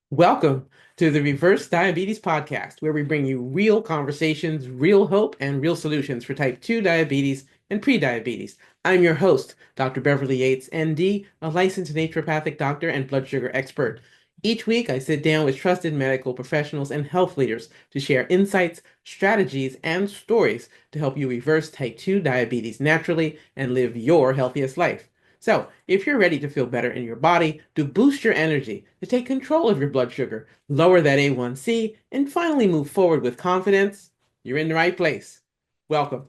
Welcome to the Reverse Diabetes Podcast, where we bring you real conversations, real hope, and real solutions for type 2 diabetes and prediabetes. I'm your host, Dr. Beverly Yates, ND, a licensed naturopathic doctor and blood sugar expert. Each week, I sit down with trusted medical professionals and health leaders to share insights, strategies, and stories to help you reverse type 2 diabetes naturally and live your healthiest life. So, if you're ready to feel better in your body, to boost your energy, to take control of your blood sugar, lower that A1C, and finally move forward with confidence, you're in the right place. Welcome.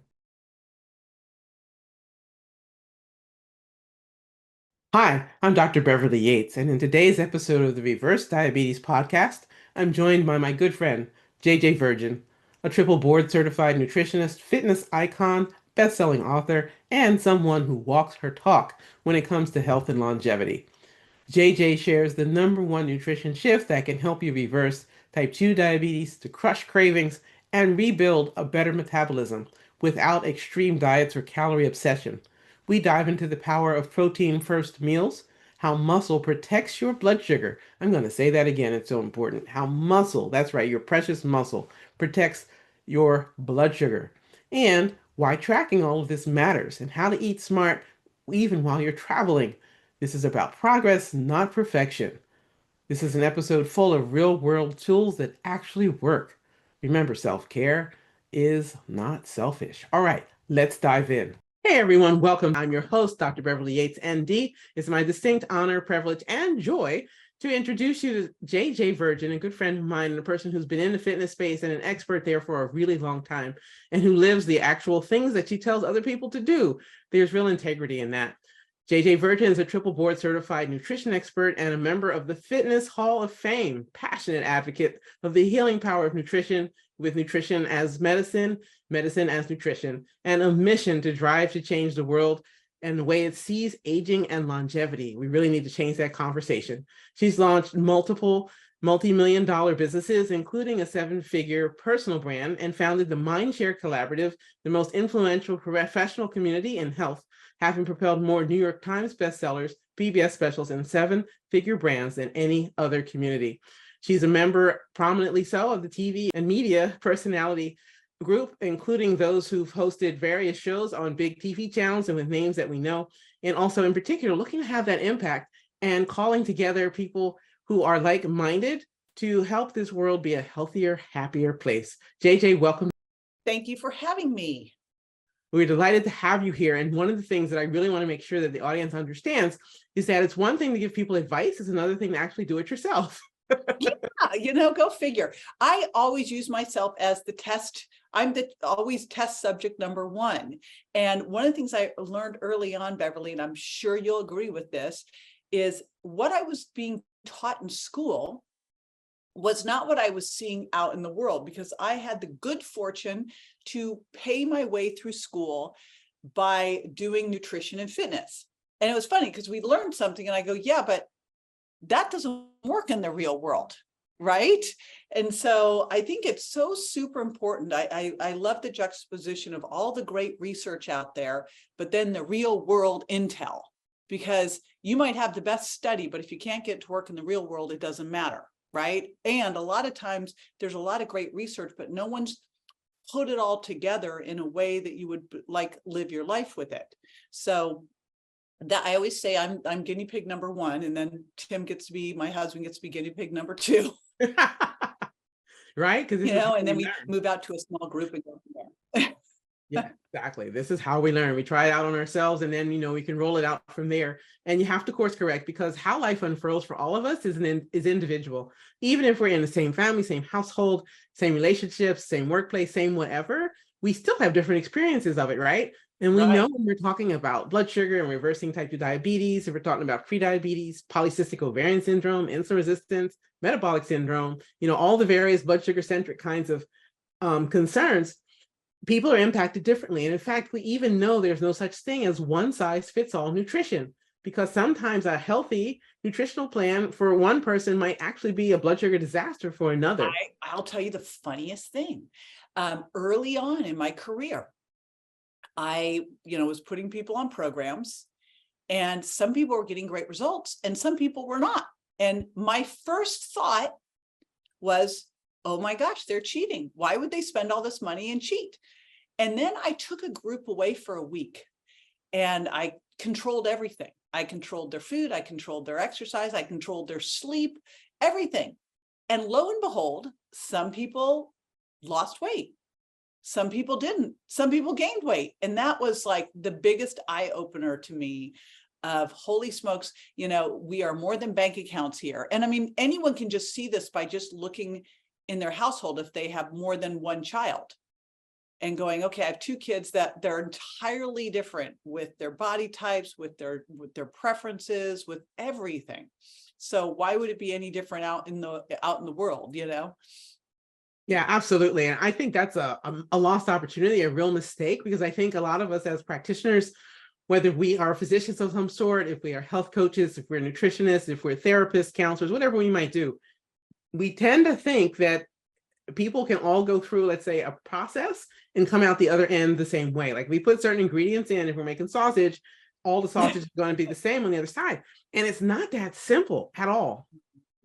Hi, I'm Dr. Beverly Yates, and in today's episode of the Reverse Diabetes Podcast, I'm joined by my good friend, JJ Virgin, a triple board certified nutritionist, fitness icon, best-selling author, and someone who walks her talk when it comes to health and longevity. JJ shares the number one nutrition shift that can help you reverse type 2 diabetes, to crush cravings, and rebuild a better metabolism without extreme diets or calorie obsession. We dive into the power of protein first meals, how muscle protects your blood sugar. I'm going to say that again, it's so important. How muscle, that's right, your precious muscle, protects your blood sugar, and why tracking all of this matters, and how to eat smart even while you're traveling. This is about progress, not perfection. This is an episode full of real world tools that actually work. Remember, self care is not selfish. All right, let's dive in. Hey everyone, welcome. I'm your host, Dr. Beverly Yates, ND. It's my distinct honor, privilege, and joy to introduce you to JJ Virgin, a good friend of mine and a person who's been in the fitness space and an expert there for a really long time and who lives the actual things that she tells other people to do. There's real integrity in that. JJ Virgin is a triple board certified nutrition expert and a member of the Fitness Hall of Fame, passionate advocate of the healing power of nutrition with nutrition as medicine, medicine as nutrition, and a mission to drive to change the world and the way it sees aging and longevity. We really need to change that conversation. She's launched multiple multi-million dollar businesses, including a seven-figure personal brand, and founded the Mindshare Collaborative, the most influential professional community in health, having propelled more New York Times bestsellers, PBS specials, and seven-figure brands than any other community. She's a member, prominently so, of the TV and media personality group, including those who've hosted various shows on big TV channels and with names that we know, and also in particular looking to have that impact and calling together people who are like-minded to help this world be a healthier, happier place. JJ, welcome. Thank you for having me. We're delighted to have you here. And one of the things that I really want to make sure that the audience understands is that it's one thing to give people advice, it's another thing to actually do it yourself. Yeah, go figure. I always use myself as the test. I'm the always test subject number one. And one of the things I learned early on, Beverly, and I'm sure you'll agree with this, is what I was being taught in school was not what I was seeing out in the world, because I had the good fortune to pay my way through school by doing nutrition and fitness. And it was funny because we learned something and I go, yeah, but that doesn't work in the real world, right? And so I think it's so super important. I love the juxtaposition of all the great research out there, but then the real world intel, because you might have the best study, but if you can't get to work in the real world, it doesn't matter, right? And a lot of times there's a lot of great research, but no one's put it all together in a way that you would like live your life with it. So that I always say I'm guinea pig number one, and then Tim gets to be, my husband gets to be guinea pig number two. Right? Because and then we move out to a small group and go from there. Yeah, exactly. This is how we learn. We try it out on ourselves, and then we can roll it out from there. And you have to course correct, because how life unfurls for all of us is individual. Even if we're in the same family, same household, same relationships, same workplace, same whatever, we still have different experiences of it, right? And we know when we're talking about blood sugar and reversing type 2 diabetes, if we're talking about prediabetes, polycystic ovarian syndrome, insulin resistance, metabolic syndrome, all the various blood sugar centric kinds of concerns, people are impacted differently. And in fact, we even know there's no such thing as one size fits all nutrition, because sometimes a healthy nutritional plan for one person might actually be a blood sugar disaster for another. I'll tell you the funniest thing. Early on in my career, I, was putting people on programs, and some people were getting great results and some people were not. And my first thought was, oh my gosh, they're cheating. Why would they spend all this money and cheat? And then I took a group away for a week and I controlled everything. I controlled their food. I controlled their exercise. I controlled their sleep, everything. And lo and behold, some people lost weight. Some people didn't. Some people gained weight. And that was like the biggest eye opener to me of holy smokes, we are more than bank accounts here. And I mean, anyone can just see this by just looking in their household if they have more than one child and going, okay, I have two kids that they're entirely different with their body types, with their preferences, with everything. So why would it be any different out in the world, Yeah, absolutely. And I think that's a lost opportunity, a real mistake, because I think a lot of us as practitioners, whether we are physicians of some sort, if we are health coaches, if we're nutritionists, if we're therapists, counselors, whatever we might do, we tend to think that people can all go through, let's say, a process and come out the other end the same way. Like we put certain ingredients in, if we're making sausage, all the sausage is going to be the same on the other side. And it's not that simple at all.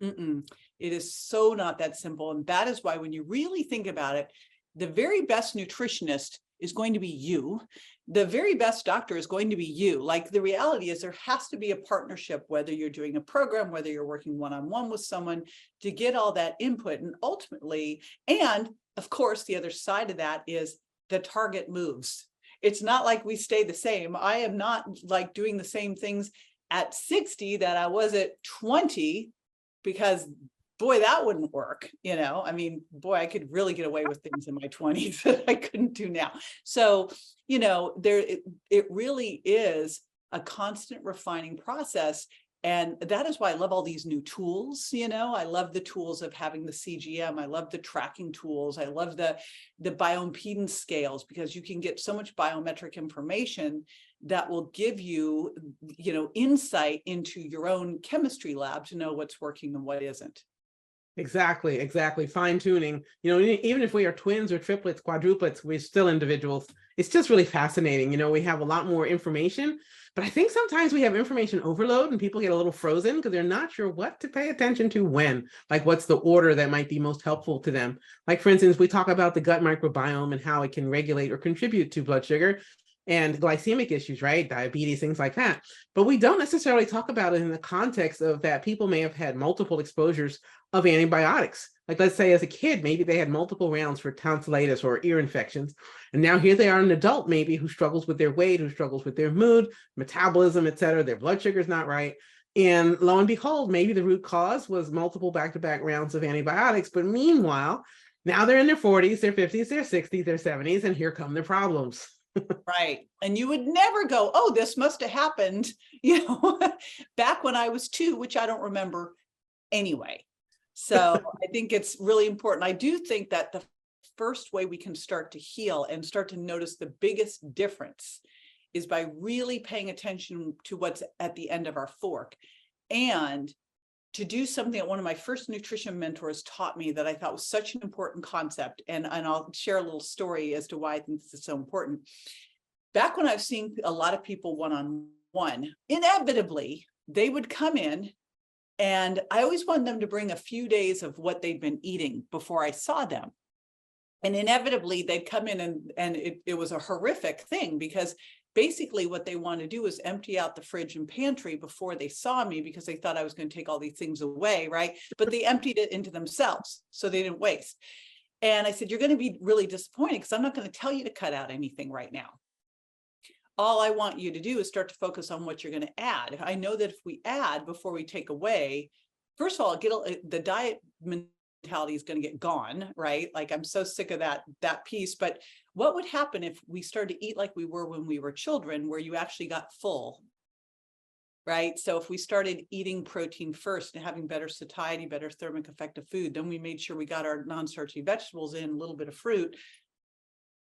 Mm-mm. It is so not that simple. And that is why when you really think about it, the very best nutritionist is going to be you. The very best doctor is going to be you. Like the reality is there has to be a partnership, whether you're doing a program, whether you're working one-on-one with someone to get all that input. And ultimately, and of course, the other side of that is the target moves. It's not like we stay the same. I am not like doing the same things at 60 that I was at 20, because boy, that wouldn't work. I mean, boy, I could really get away with things in my 20s that I couldn't do now. So, it really is a constant refining process. And that is why I love all these new tools. I love the tools of having the CGM. I love the tracking tools. I love the bioimpedance scales, because you can get so much biometric information that will give you, insight into your own chemistry lab to know what's working and what isn't. Exactly. Fine tuning. Even if we are twins or triplets, quadruplets, we're still individuals. It's just really fascinating. We have a lot more information, but I think sometimes we have information overload and people get a little frozen because they're not sure what to pay attention to when, like what's the order that might be most helpful to them. Like, for instance, we talk about the gut microbiome and how it can regulate or contribute to blood sugar and glycemic issues, right? Diabetes, things like that. But we don't necessarily talk about it in the context of that people may have had multiple exposures of antibiotics. Like, let's say as a kid, maybe they had multiple rounds for tonsillitis or ear infections. And now here they are, an adult maybe who struggles with their weight, who struggles with their mood, metabolism, et cetera. Their blood sugar is not right. And lo and behold, maybe the root cause was multiple back-to-back rounds of antibiotics. But meanwhile, now they're in their 40s, their 50s, their 60s, their 70s, and here come the problems. Right. And you would never go, oh, this must have happened, back when I was 2, which I don't remember anyway. So I think it's really important. I do think that the first way we can start to heal and start to notice the biggest difference is by really paying attention to what's at the end of our fork, and to do something that one of my first nutrition mentors taught me that I thought was such an important concept. And I'll share a little story as to why I think this is so important. Back when I've seen a lot of people one-on-one, inevitably, they would come in and I always wanted them to bring a few days of what they'd been eating before I saw them. And inevitably they'd come in and it was a horrific thing, because basically what they want to do is empty out the fridge and pantry before they saw me, because they thought I was going to take all these things away, right? But they emptied it into themselves, so they didn't waste. And I said, you're going to be really disappointed because I'm not going to tell you to cut out anything right now. All I want you to do is start to focus on what you're going to add. I know that if we add before we take away, first of all, the diet mentality is going to get gone, right? Like, I'm so sick of that piece. But what would happen if we started to eat like we were when we were children, where you actually got full, right? So if we started eating protein first and having better satiety, better thermic effect of food, then we made sure we got our non-starchy vegetables in, a little bit of fruit,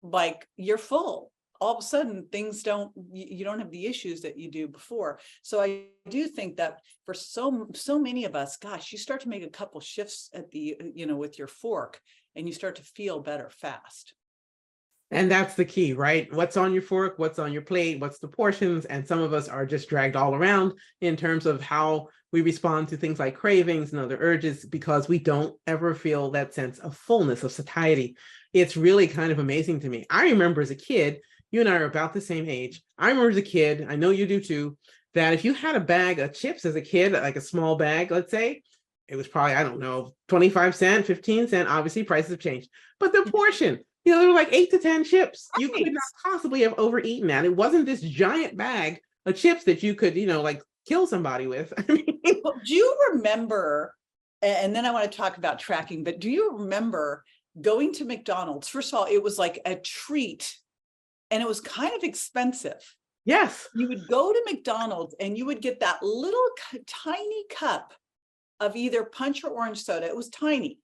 like, you're full. All of a sudden you don't have the issues that you do before. So I do think that for so many of us, gosh, you start to make a couple shifts at the, with your fork, and you start to feel better fast. And that's the key, right? What's on your fork, what's on your plate, what's the portions? And some of us are just dragged all around in terms of how We respond to things like cravings and other urges because we don't ever feel that sense of fullness, of satiety. It's really kind of amazing to me. I remember as a kid, you and I are about the same age. I remember as a kid, I know you do too, that if you had a bag of chips as a kid, like a small bag, let's say, it was probably, I don't know, 25 cent, 15 cent. Obviously, prices have changed. But the portion, there were like 8 to 10 chips. You could Right. not possibly have overeaten that. It wasn't this giant bag of chips that you could, like kill somebody with. I mean, Well, do you remember, and then I want to talk about tracking, but do you remember going to McDonald's? First of all, it was like a treat and it was kind of expensive. yes. You would go to McDonald's and you would get that little tiny cup of either punch or orange soda. It was tiny.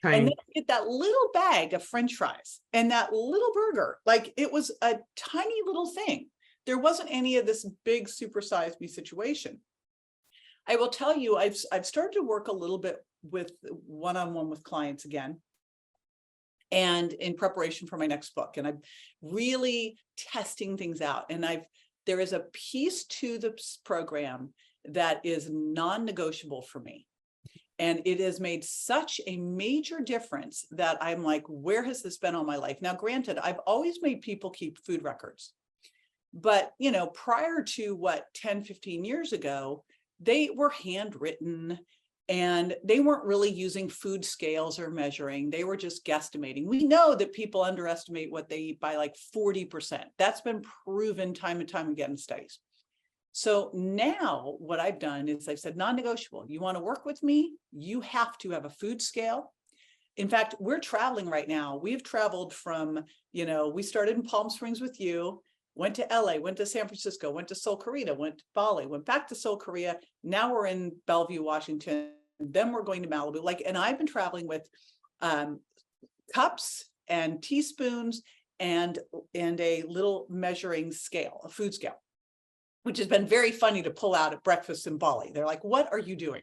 And then Tiny. you get that little bag of French fries and that little burger. Like it was a tiny little thing. There wasn't any of this big supersize me situation. I will tell you, I've started to work a little bit with one-on-one with clients again, and in preparation for my next book. And I'm really testing things out. And there is a piece to this program that is non-negotiable for me. And it has made such a major difference that I'm like, where has this been all my life? Now, granted, I've always made people keep food records. But, prior to 10, 15 years ago, they were handwritten and they weren't really using food scales or measuring. They were just guesstimating. We know that people underestimate what they eat by like 40%. That's been proven time and time again in studies. So now what I've done is I've said non-negotiable. You want to work with me? You have to have a food scale. In fact, we're traveling right now. We've traveled from, we started in Palm Springs with you, went to LA, went to San Francisco, went to Seoul, Korea, went to Bali, went back to Seoul, Korea. Now we're in Bellevue, Washington. Then we're going to Malibu. And I've been traveling with cups and teaspoons and a little measuring scale, a food scale, which has been very funny to pull out at breakfast in Bali. They're like, what are you doing?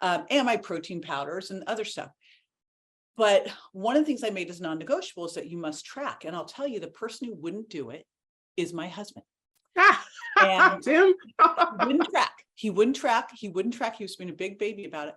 And my protein powders and other stuff. But one of the things I made as non-negotiable is that you must track. And I'll tell you, the person who wouldn't do it is my husband. And Tim? he wouldn't track. He wouldn't track. He wouldn't track. He was being a big baby about it.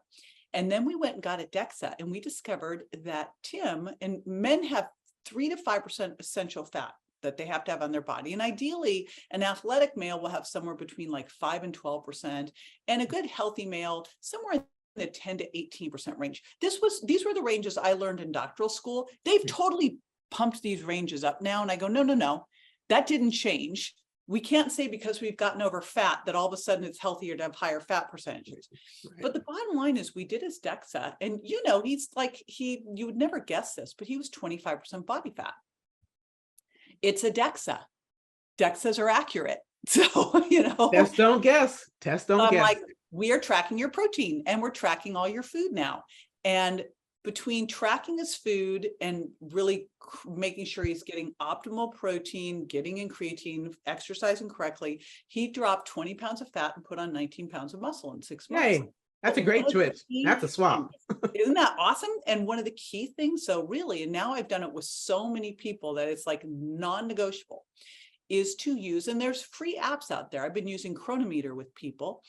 And then we went and got a DEXA, and we discovered that Tim, and men have 3 to 5% essential fat that they have to have on their body. And ideally, an athletic male will have somewhere between like 5 and 12%, and a good healthy male somewhere in the 10 to 18% range. These were the ranges I learned in doctoral school. They've totally pumped these ranges up now. And I go, no, that didn't change. We can't say because we've gotten over fat that all of a sudden it's healthier to have higher fat percentages. Right. But the bottom line is we did his DEXA, and he's like, you would never guess this, but he was 25% body fat. It's a DEXA. DEXAs are accurate. So, Test don't guess. Test don't guess. Like, we are tracking your protein and we're tracking all your food now. And between tracking his food and really making sure he's getting optimal protein, getting in creatine, exercising correctly, he dropped 20 pounds of fat and put on 19 pounds of muscle in 6 months. Hey, that's a great switch. That's a swap. Isn't that awesome? And one of the key things, so really, and now I've done it with so many people that it's like non-negotiable, is to use, and there's free apps out there. I've been using Chronometer with people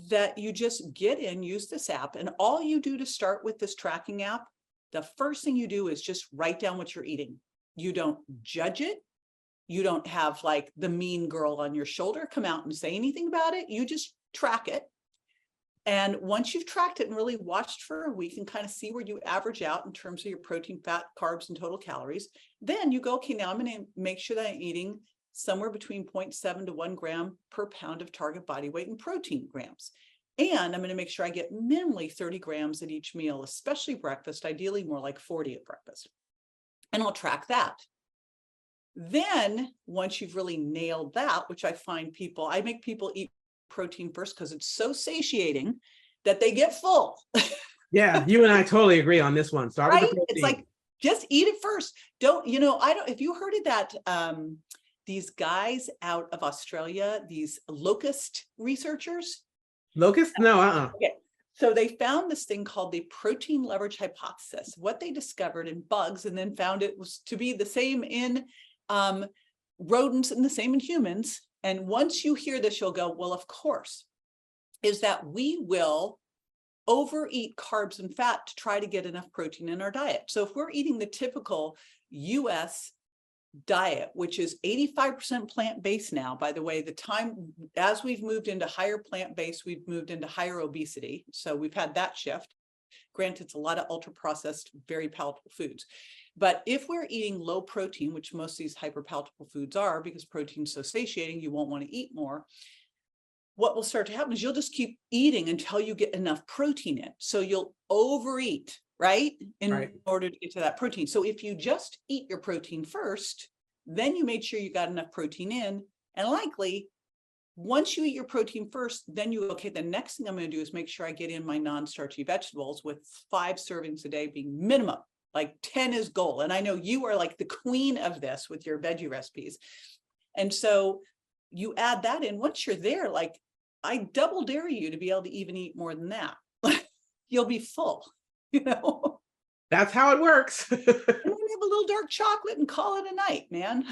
that you just get in, use this app, and all you do to start with this tracking app, the first thing you do is just write down what you're eating. You don't judge it. You don't have like the mean girl on your shoulder come out and say anything about it. You just track it. And once you've tracked it and really watched for a week and kind of see where you average out in terms of your protein, fat, carbs, and total calories, then you go, okay, now I'm going to make sure that I'm eating somewhere between 0.7 to 1 gram per pound of target body weight in protein grams. And I'm going to make sure I get minimally 30 grams at each meal, especially breakfast, ideally more like 40 at breakfast. And I'll track that. Then once you've really nailed that, which I make people eat protein first because it's so satiating that they get full. Yeah, you and I totally agree on this one. Start with the protein. It's like, just eat it first. If you heard of that, these guys out of Australia, these locust researchers. Locust? No, Okay. So they found this thing called the protein leverage hypothesis. What they discovered in bugs and then found it was to be the same in rodents and the same in humans. And once you hear this, you'll go, well, of course, is that we will overeat carbs and fat to try to get enough protein in our diet. So if we're eating the typical US diet, which is 85% plant-based now, by the way, as we've moved into higher plant-based, we've moved into higher obesity. So we've had that shift. Granted, it's a lot of ultra processed, very palatable foods. But if we're eating low protein, which most of these hyper palatable foods are, because protein's so satiating, you won't want to eat more. What will start to happen is you'll just keep eating until you get enough protein in. So you'll overeat, right? In order to get to that protein. So if you just eat your protein first, then you made sure you got enough protein in, and likely once you eat your protein first, then okay, the next thing I'm going to do is make sure I get in my non-starchy vegetables, with 5 servings a day being minimum. Like 10 is goal. And I know you are like the queen of this with your veggie recipes. And so you add that in. Once you're there, like, I double dare you to be able to even eat more than that. You'll be full, you know? That's how it works. And then have a little dark chocolate and call it a night, man.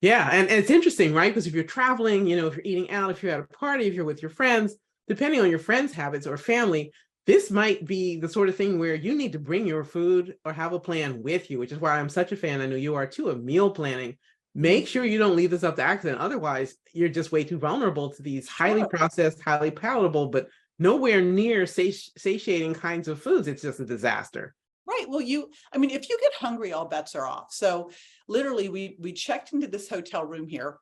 Yeah. And it's interesting, right? Because if you're traveling, if you're eating out, if you're at a party, if you're with your friends, depending on your friends' habits or family, this might be the sort of thing where you need to bring your food or have a plan with you, which is why I'm such a fan, I know you are too, of meal planning. Make sure you don't leave this up to accident. Otherwise, you're just way too vulnerable to these highly processed, highly palatable, but nowhere near satiating kinds of foods. It's just a disaster. Right. Well, if you get hungry, all bets are off. So literally we checked into this hotel room here,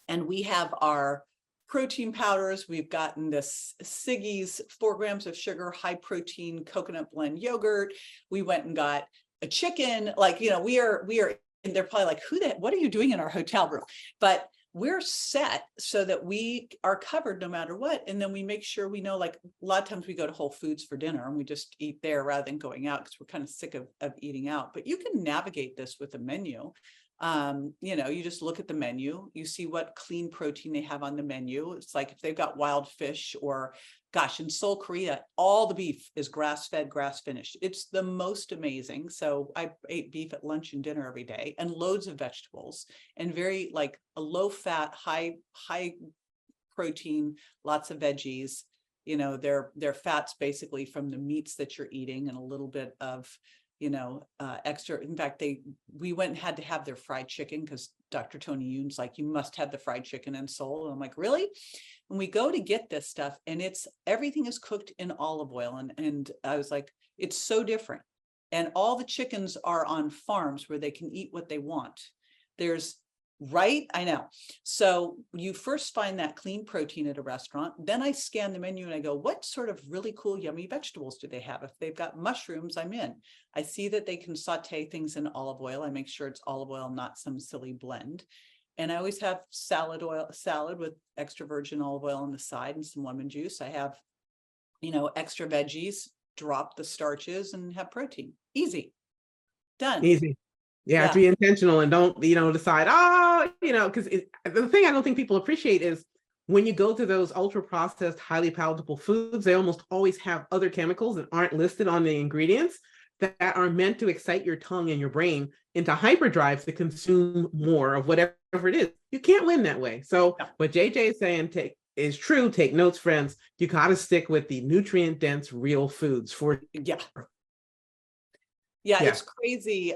and we have our protein powders. We've gotten this Siggy's 4 grams of sugar, high protein coconut blend yogurt. We went and got a chicken. Like, we are, and they're probably like, what are you doing in our hotel room? But we're set so that we are covered no matter what. And then we make sure we know, like, a lot of times we go to Whole Foods for dinner and we just eat there rather than going out, because we're kind of sick of eating out. But you can navigate this with a menu. You just look at the menu, you see what clean protein they have on the menu. It's like if they've got wild fish, or gosh, in Seoul, Korea, all the beef is grass-fed, grass-finished. It's the most amazing. So I ate beef at lunch and dinner every day, and loads of vegetables, and very like a low-fat, high protein, lots of veggies. They're fats basically from the meats that you're eating, and a little bit of extra. In fact, we went and had to have their fried chicken, because Dr. Tony Yoon's like, you must have the fried chicken in Seoul. And I'm like, really? And we go to get this stuff, and everything is cooked in olive oil. And I was like, it's so different. And all the chickens are on farms where they can eat what they want. Right? I know. So you first find that clean protein at a restaurant. Then I scan the menu and I go, what sort of really cool, yummy vegetables do they have? If they've got mushrooms, I'm in. I see that they can saute things in olive oil. I make sure it's olive oil, not some silly blend. And I always have salad with extra virgin olive oil on the side and some lemon juice. I have, extra veggies, drop the starches, and have protein. Easy. Done. Easy. Yeah, have to be intentional, and don't, decide, because the thing I don't think people appreciate is when you go to those ultra processed, highly palatable foods, they almost always have other chemicals that aren't listed on the ingredients that are meant to excite your tongue and your brain into hyperdrive to consume more of whatever it is. You can't win that way. So what JJ is saying is true. Take notes, friends. You got to stick with the nutrient dense real foods Yeah, it's crazy.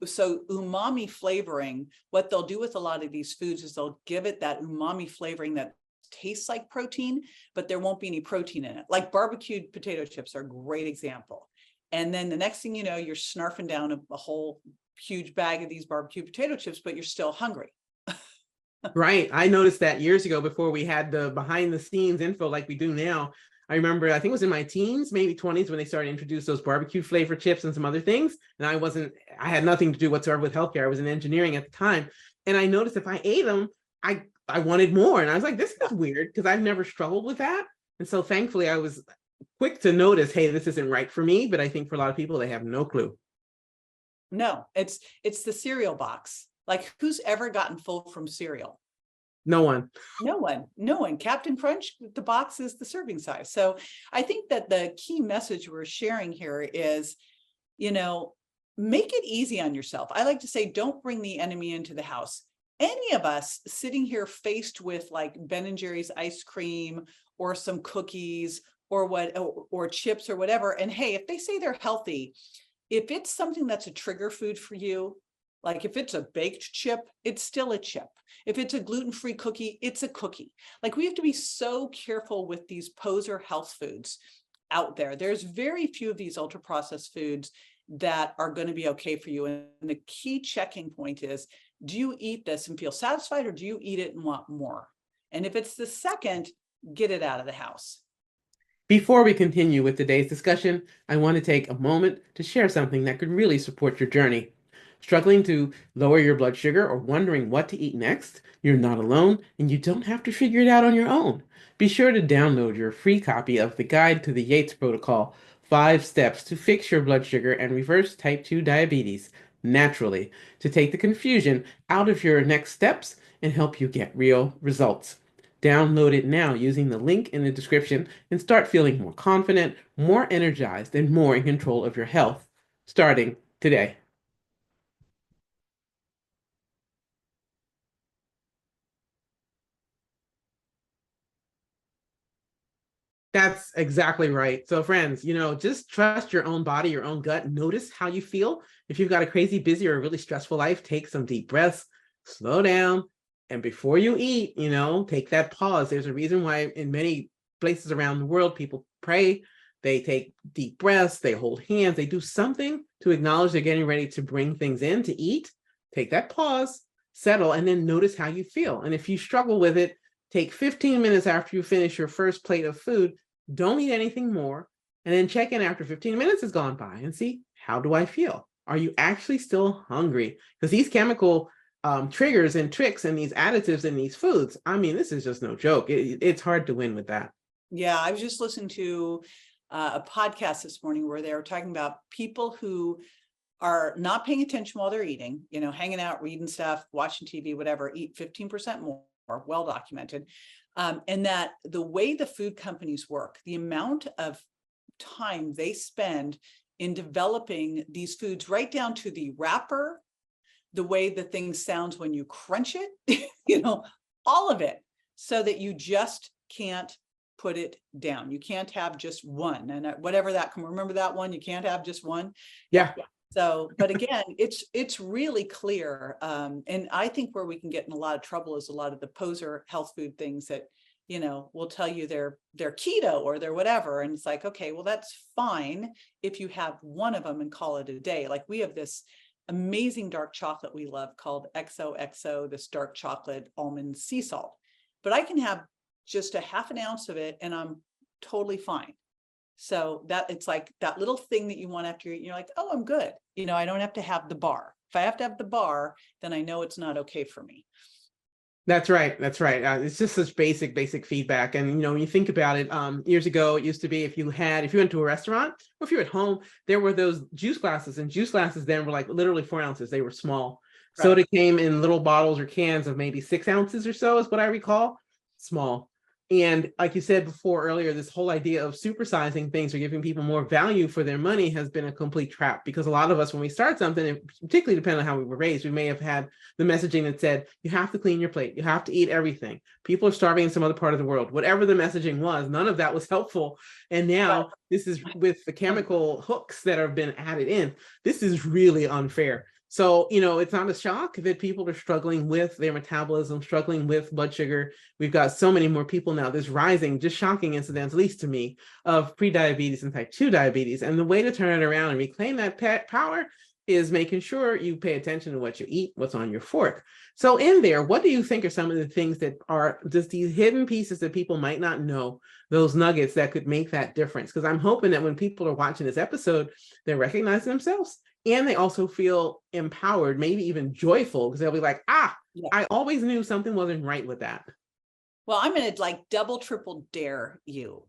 So umami flavoring, what they'll do with a lot of these foods is they'll give it that umami flavoring that tastes like protein, but there won't be any protein in it. Like barbecued potato chips are a great example. And then the next thing you know, you're snarfing down a whole huge bag of these barbecued potato chips, but you're still hungry. Right. I noticed that years ago, before we had the behind the scenes info like we do now. I remember, I think it was in my teens, maybe 20s, when they started to introduce those barbecue flavored chips and some other things. And I had nothing to do whatsoever with healthcare. I was in engineering at the time. And I noticed if I ate them, I wanted more. And I was like, this is weird, because I've never struggled with that. And so thankfully I was quick to notice, hey, this isn't right for me. But I think for a lot of people, they have no clue. No, it's the cereal box. Like, who's ever gotten full from cereal? No one. Captain Crunch, the box is the serving size. So I think that the key message we're sharing here is, make it easy on yourself. I like to say, don't bring the enemy into the house. any of us sitting here faced with like Ben and Jerry's ice cream or some cookies or or chips or whatever, and hey, if they say they're healthy, if it's something that's a trigger food for you, like if it's a baked chip, it's still a chip. If it's a gluten-free cookie, it's a cookie. Like, we have to be so careful with these poser health foods out there. There's very few of these ultra processed foods that are going to be okay for you. And the key checking point is, do you eat this and feel satisfied, or do you eat it and want more? And if it's the second, get it out of the house. Before we continue with today's discussion, I want to take a moment to share something that could really support your journey. Struggling to lower your blood sugar or wondering what to eat next? You're not alone, and you don't have to figure it out on your own. Be sure to download your free copy of the Guide to the Yates Protocol, 5 Steps to Fix Your Blood Sugar and Reverse Type 2 Diabetes Naturally, to take the confusion out of your next steps and help you get real results. Download it now using the link in the description and start feeling more confident, more energized, and more in control of your health starting today. That's exactly right. So, friends, just trust your own body, your own gut. Notice how you feel. If you've got a crazy, busy, or really stressful life, take some deep breaths, slow down, and before you eat, take that pause. There's a reason why in many places around the world, people pray, they take deep breaths, they hold hands, they do something to acknowledge they're getting ready to bring things in to eat. Take that pause, settle, and then notice how you feel. And if you struggle with it, take 15 minutes after you finish your first plate of food. Don't eat anything more, and then check in after 15 minutes has gone by and see, how do I feel? Are you actually still hungry? Because these chemical triggers and tricks and these additives in these foods, I mean, this is just no joke. It's hard to win with that. Yeah, I was just listening to a podcast this morning where they were talking about people who are not paying attention while they're eating, hanging out, reading stuff, watching TV, whatever, eat 15% more, well documented. And that the way the food companies work, the amount of time they spend in developing these foods, right down to the wrapper, the way the thing sounds when you crunch it, all of it, so that you just can't put it down. You can't have just one. And whatever that can, remember that one, you can't have just one. Yeah. So, but again, it's really clear. And I think where we can get in a lot of trouble is a lot of the poser health food things that, will tell you they're keto or they're whatever. And it's like, okay, well, that's fine if you have one of them and call it a day. Like, we have this amazing dark chocolate we love called XOXO, this dark chocolate almond sea salt, but I can have just a half an ounce of it and I'm totally fine. So that it's like that little thing that you want after you're like, oh, I'm good. I don't have to have the bar. If I have to have the bar, then I know it's not okay for me. That's right. That's right. It's just such basic feedback. And, when you think about it, years ago, it used to be if you went to a restaurant or if you're at home, there were those juice glasses, and juice glasses then were like literally 4 ounces. They were small. Right. Soda came in little bottles or cans of maybe 6 ounces or so is what I recall. Small. And like you said before earlier, this whole idea of supersizing things or giving people more value for their money has been a complete trap, because a lot of us, when we start something, particularly depending on how we were raised, we may have had the messaging that said, you have to clean your plate, you have to eat everything. People are starving in some other part of the world. Whatever the messaging was, none of that was helpful. And now this is with the chemical hooks that have been added in. This is really unfair. So, it's not a shock that people are struggling with their metabolism, struggling with blood sugar. We've got so many more people now. There's rising, just shocking incidents, at least to me, of prediabetes and type 2 diabetes. And the way to turn it around and reclaim that power is making sure you pay attention to what you eat, what's on your fork. So in there, what do you think are some of the things that are just these hidden pieces that people might not know, those nuggets that could make that difference? Because I'm hoping that when people are watching this episode, they're recognizing themselves. And they also feel empowered, maybe even joyful, because they'll be like, I always knew something wasn't right with that. Well, I'm going to double, triple dare you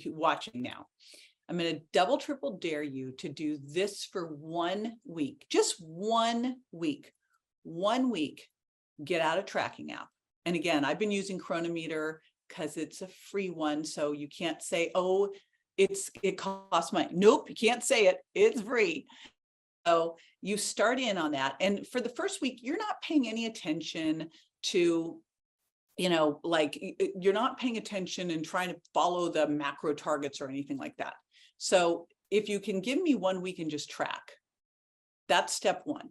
watching now. I'm going to double, triple dare you to do this for 1 week, just 1 week, 1 week, get out a tracking app. And again, I've been using Chronometer because it's a free one. So you can't say, oh, it costs money. Nope, you can't say it. It's free. So you start in on that. And for the first week, you're not paying any attention to, like you're not paying attention and trying to follow the macro targets or anything like that. So if you can give me 1 week and just track, that's step one.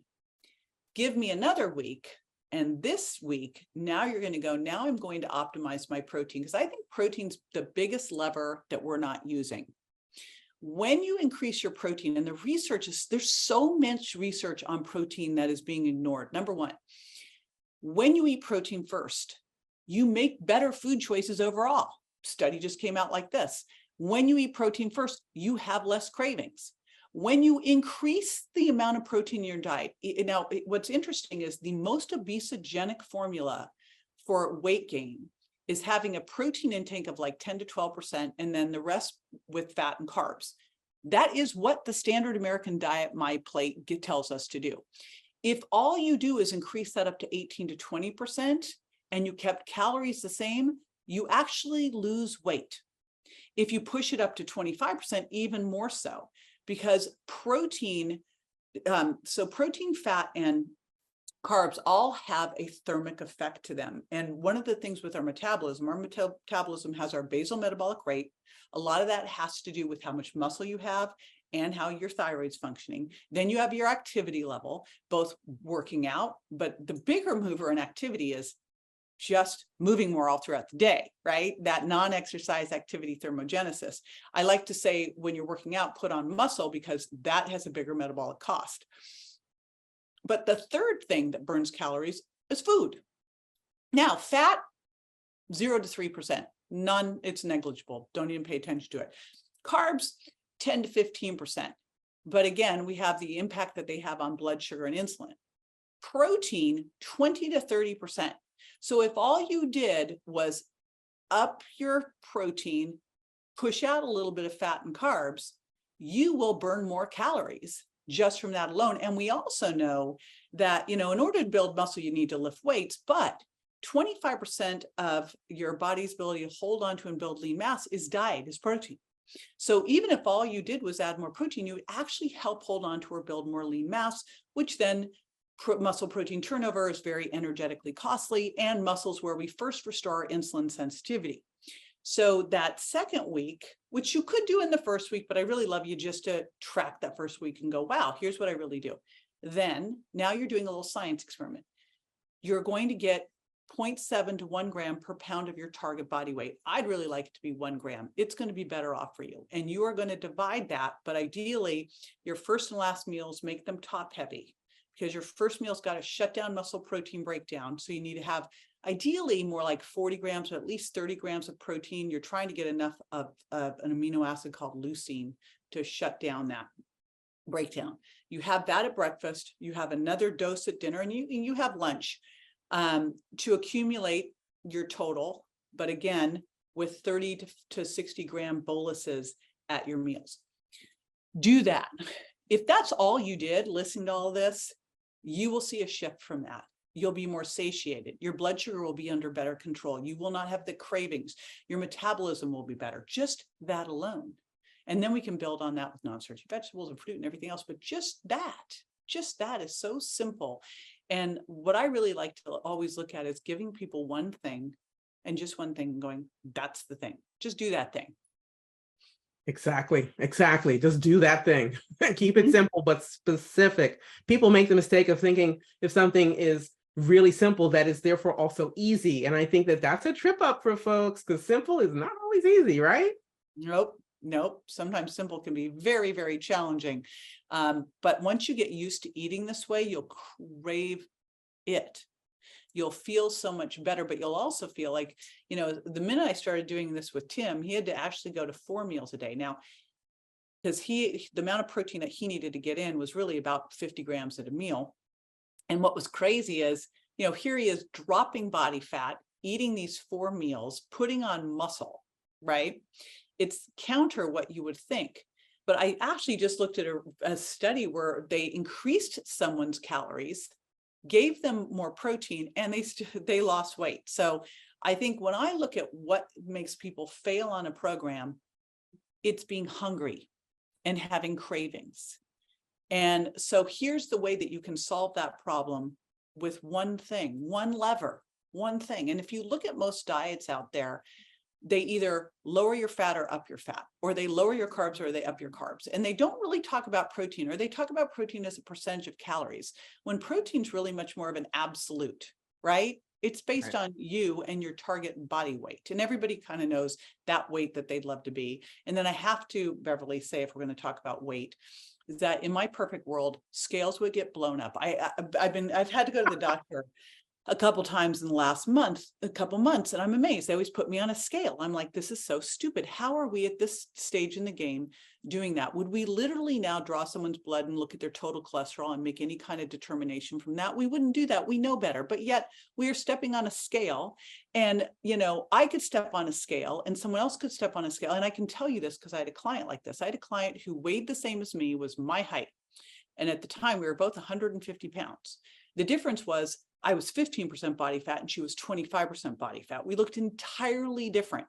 Give me another week. And this week, now you're going to go, now I'm going to optimize my protein, because I think protein's the biggest lever that we're not using. When you increase your protein, and the research is, there's so much research on protein that is being ignored. Number one, when you eat protein first, you make better food choices overall. Study just came out like this. When you eat protein first, you have less cravings. When you increase the amount of protein in your diet, now what's interesting is the most obesogenic formula for weight gain is having a protein intake of like 10 to 12%, and then the rest with fat and carbs. That is what the standard American diet, My Plate, tells us to do. If all you do is increase that up to 18 to 20%, and you kept calories the same, you actually lose weight. If you push it up to 25%, even more so, because protein, so protein, fat, and carbs all have a thermic effect to them. And one of the things with our metabolism has our basal metabolic rate. A lot of that has to do with how much muscle you have and how your thyroid's functioning. Then you have your activity level, both working out, but the bigger mover in activity is just moving more all throughout the day, right? That non-exercise activity thermogenesis. I like to say when you're working out, put on muscle, because that has a bigger metabolic cost. But the third thing that burns calories is food. Now, fat, 0 to 3%, none, it's negligible. Don't even pay attention to it. Carbs, 10 to 15%. But again, we have the impact that they have on blood sugar and insulin. Protein, 20 to 30%. So if all you did was up your protein, push out a little bit of fat and carbs, you will burn more calories just from that alone. And we also know that, in order to build muscle, you need to lift weights, but 25% of your body's ability to hold on to and build lean mass is diet, is protein. So even if all you did was add more protein, you would actually help hold on to or build more lean mass, which then muscle protein turnover is very energetically costly, and muscles where we first restore insulin sensitivity. So that second week, which you could do in the first week, but I really love you just to track that first week and go, wow, here's what I really do. Then now you're doing a little science experiment. You're going to get 0.7 to 1 gram per pound of your target body weight. I'd really like it to be 1 gram. It's going to be better off for you. And you are going to divide that, but ideally your first and last meals, make them top heavy, because your first meal's got to shut down muscle protein breakdown. So you need to have ideally more like 40 grams or at least 30 grams of protein. You're trying to get enough of an amino acid called leucine to shut down that breakdown. You have that at breakfast, you have another dose at dinner, and you have lunch to accumulate your total. But again, with 30 to 60 gram boluses at your meals. Do that. If that's all you did, listening to all this, you will see a shift from that. You'll be more satiated. Your blood sugar will be under better control. You will not have the cravings. Your metabolism will be better. Just that alone. And then we can build on that with non-starchy vegetables and fruit and everything else. But just that is so simple. And what I really like to always look at is giving people one thing, and just one thing, and going, that's the thing. Just do that thing. Exactly. Just do that thing. Keep it simple, but specific. People make the mistake of thinking if something is really simple, that is therefore also easy. And I think that that's a trip up for folks, because simple is not always easy, right? Nope. Sometimes simple can be very, very challenging. But once you get used to eating this way, you'll crave it. You'll feel so much better, but you'll also feel like, the minute I started doing this with Tim, he had to actually go to 4 meals a day. Now, because the amount of protein that he needed to get in was really about 50 grams at a meal. And what was crazy is, here he is dropping body fat, eating these 4 meals, putting on muscle, right? It's counter what you would think. But I actually just looked at a study where they increased someone's calories, gave them more protein, and they lost weight. So I think when I look at what makes people fail on a program, it's being hungry and having cravings. And so here's the way that you can solve that problem with one thing, one lever, one thing. And if you look at most diets out there, they either lower your fat or up your fat, or they lower your carbs or they up your carbs. And they don't really talk about protein, or they talk about protein as a percentage of calories, when protein's really much more of an absolute, right? It's based Right. on you and your target body weight. And everybody kind of knows that weight that they'd love to be. And then I have to, Beverly, say, if we're going to talk about weight, is that in my perfect world, scales would get blown up. I've had to go to the doctor a couple times in the last couple months, and I'm amazed. They always put me on a scale. I'm like, this is so stupid. How are we at this stage in the game doing that? Would we literally now draw someone's blood and look at their total cholesterol and make any kind of determination from that? We wouldn't do that. We know better, but yet we are stepping on a scale. And, I could step on a scale and someone else could step on a scale. And I can tell you this because I had a client like this. I had a client who weighed the same as me, was my height. And at the time we were both 150 pounds. The difference was I was 15% body fat and she was 25% body fat. We looked entirely different.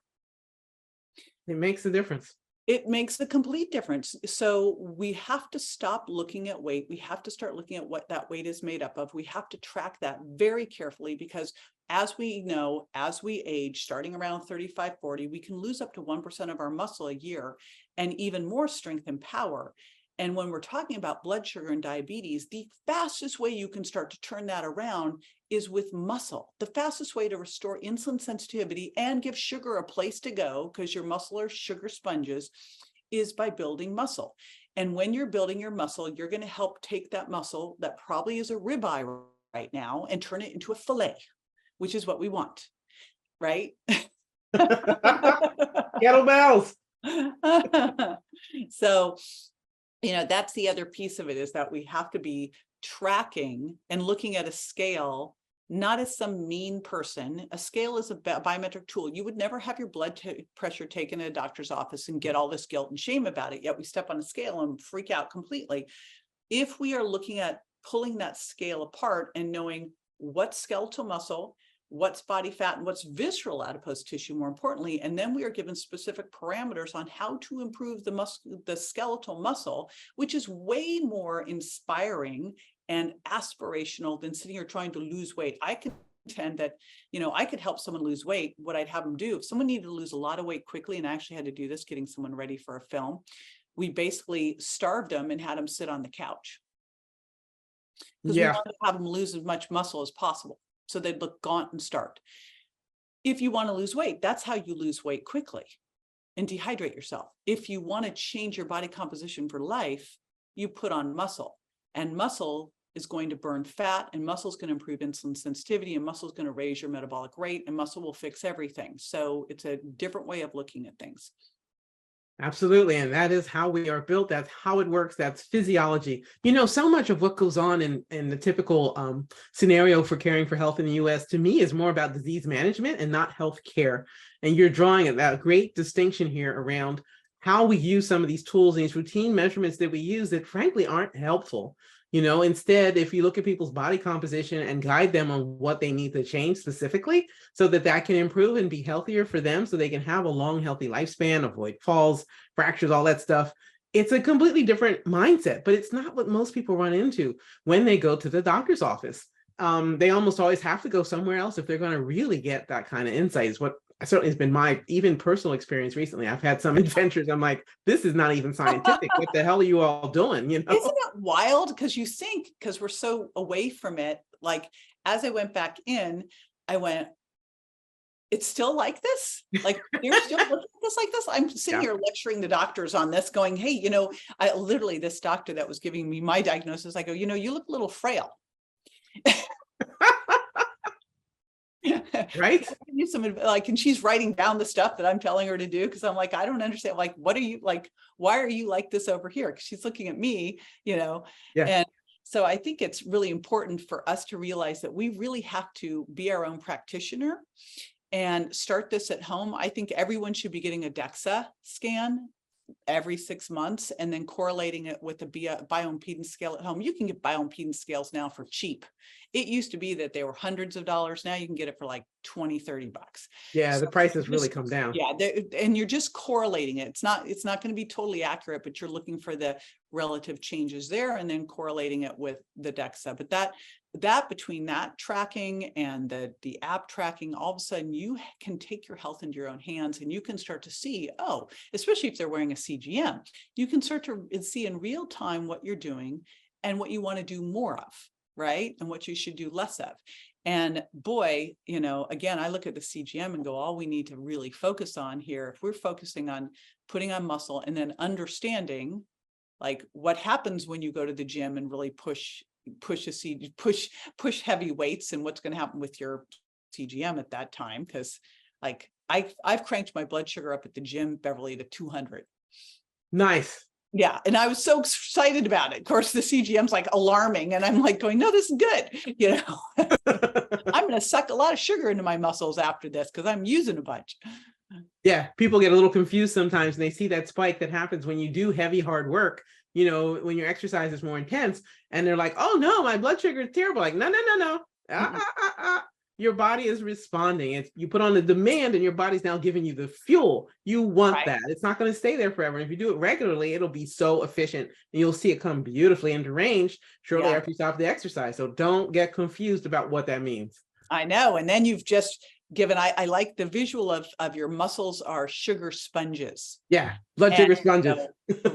It makes a difference. It makes a complete difference. So we have to stop looking at weight. We have to start looking at what that weight is made up of. We have to track that very carefully, because as we know, as we age, starting around 35, 40, we can lose up to 1% of our muscle a year and even more strength and power. And when we're talking about blood sugar and diabetes, the fastest way you can start to turn that around is with muscle. The fastest way to restore insulin sensitivity and give sugar a place to go, because your muscle are sugar sponges, is by building muscle. And when you're building your muscle, you're going to help take that muscle that probably is a ribeye right now and turn it into a fillet, which is what we want, right? Kettlebells. So, that's the other piece of it, is that we have to be tracking and looking at a scale, not as some mean person. A scale is a biometric tool. You would never have your blood pressure taken at a doctor's office and get all this guilt and shame about it. Yet we step on a scale and freak out completely. If we are looking at pulling that scale apart and knowing what's skeletal muscle, what's body fat, and what's visceral adipose tissue, more importantly. And then we are given specific parameters on how to improve the skeletal muscle, which is way more inspiring and aspirational than sitting here trying to lose weight. I contend that, I could help someone lose weight. What I'd have them do, if someone needed to lose a lot of weight quickly, and I actually had to do this, getting someone ready for a film, we basically starved them and had them sit on the couch. Because we wanted to have them lose as much muscle as possible, so they'd look gaunt and starved. If you want to lose weight, that's how you lose weight quickly and dehydrate yourself. If you want to change your body composition for life, you put on muscle, and muscle is going to burn fat, and muscle is going to improve insulin sensitivity, and muscle is going to raise your metabolic rate, and muscle will fix everything. So it's a different way of looking at things. Absolutely. And that is how we are built. That's how it works. That's physiology. So much of what goes on in the typical scenario for caring for health in the US, to me, is more about disease management and not health care. And you're drawing that great distinction here around how we use some of these tools and these routine measurements that we use that frankly aren't helpful. Instead, if you look at people's body composition and guide them on what they need to change specifically so that can improve and be healthier for them, so they can have a long, healthy lifespan, avoid falls, fractures, all that stuff, it's a completely different mindset. But it's not what most people run into when they go to the doctor's office. They almost always have to go somewhere else if they're going to really get that kind of insight, is what certainly has been my even personal experience recently. I've had some adventures. I'm like, this is not even scientific. What the hell are you all doing? Isn't it wild? Because you think, because we're so away from it, like as I went back in, I went, it's still like this? Like they're still looking at this like this? I'm sitting here lecturing the doctors on this going, hey, I literally, this doctor that was giving me my diagnosis, I go, you look a little frail. Right? And she's writing down the stuff that I'm telling her to do, because I'm like, I don't understand. Like, what are you like? Why are you like this over here? Because she's looking at me, And so I think it's really important for us to realize that we really have to be our own practitioner and start this at home. I think everyone should be getting a DEXA scan every 6 months and then correlating it with a bioimpedance scale at home. You can get bioimpedance scales now for cheap. It used to be that they were hundreds of dollars. Now you can get it for like 20, $30. Yeah, So the price has really come down. yeah, and you're just correlating it. It's not going to be totally accurate, but you're looking for the relative changes there and then correlating it with the DEXA. But that between that tracking and the app tracking, all of a sudden you can take your health into your own hands and you can start to see, oh, especially if they're wearing a CGM, you can start to see in real time what you're doing and what you want to do more of, right? And what you should do less of. And boy, again, I look at the CGM and go, all we need to really focus on here, if we're focusing on putting on muscle and then understanding like what happens when you go to the gym and really push heavy weights and what's going to happen with your CGM at that time. Because like I've cranked my blood sugar up at the gym, Beverly, to 200. Nice. Yeah. And I was so excited about it. Of course, the CGM's like alarming. And I'm like going, no, this is good. I'm going to suck a lot of sugar into my muscles after this because I'm using a bunch. Yeah, people get a little confused sometimes and they see that spike that happens when you do heavy, hard work, when your exercise is more intense, and they're like, oh no, my blood sugar is terrible. Like, no, no, no, no. Your body is responding. You put on the demand and your body's now giving you the fuel. You want Right. that. It's not going to stay there forever. And if you do it regularly, it'll be so efficient and you'll see it come beautifully into range shortly after you stop the exercise. So don't get confused about what that means. I know. And then you've just given, I like the visual of your muscles are sugar sponges. Yeah, blood sugar sponges.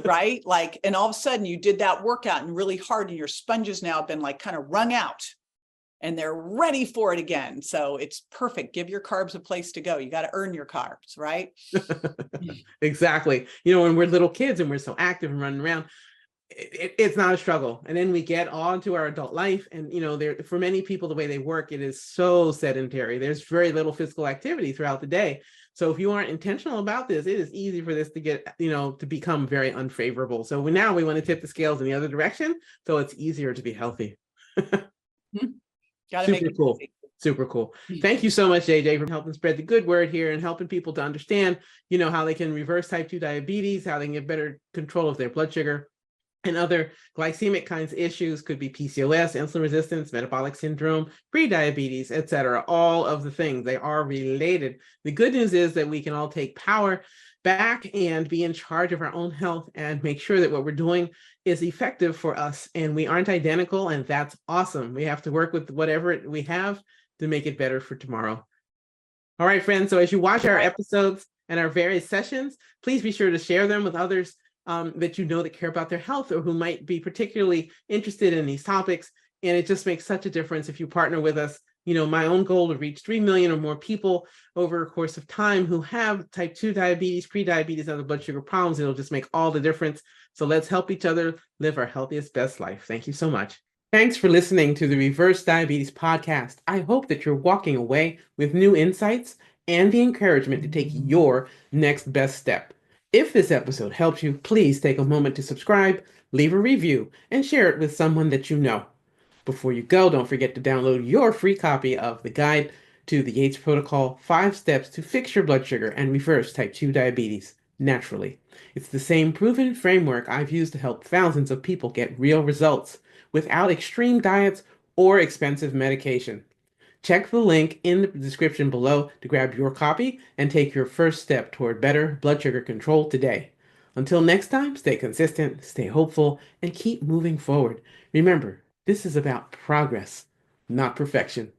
Right? Like, and all of a sudden you did that workout and really hard and your sponges now have been like kind of wrung out and they're ready for it again. So it's perfect. Give your carbs a place to go. You got to earn your carbs, right? Exactly. When we're little kids and we're so active and running around, it's not a struggle. And then we get on to our adult life. And, for many people, the way they work, it is so sedentary. There's very little physical activity throughout the day. So if you aren't intentional about this, it is easy for this to get, to become very unfavorable. So now we want to tip the scales in the other direction. So it's easier to be healthy. Got to make it cool. easy. Super cool. Thank you so much, JJ, for helping spread the good word here and helping people to understand, how they can reverse type 2 diabetes, how they can get better control of their blood sugar and other glycemic kinds of issues. Could be PCOS, insulin resistance, metabolic syndrome, pre-diabetes, etc. All of the things, they are related. The good news is that we can all take power back and be in charge of our own health and make sure that what we're doing is effective for us, and we aren't identical, and that's awesome. We have to work with whatever we have to make it better for tomorrow. All right, friends. So as you watch our episodes and our various sessions, please be sure to share them with others that that care about their health or who might be particularly interested in these topics. And it just makes such a difference if you partner with us. My own goal to reach 3 million or more people over a course of time who have type 2 diabetes, pre-diabetes, other blood sugar problems. It'll just make all the difference. So let's help each other live our healthiest, best life. Thank you so much. Thanks for listening to the Reverse Diabetes Podcast. I hope that you're walking away with new insights and the encouragement to take your next best step. If this episode helped you, please take a moment to subscribe, leave a review, and share it with someone that you know. Before you go, don't forget to download your free copy of the Guide to the Yates Protocol, 5 Steps to Fix Your Blood Sugar and Reverse Type 2 Diabetes Naturally. It's the same proven framework I've used to help thousands of people get real results without extreme diets or expensive medication. Check the link in the description below to grab your copy and take your first step toward better blood sugar control today. Until next time, stay consistent, stay hopeful, and keep moving forward. Remember, this is about progress, not perfection.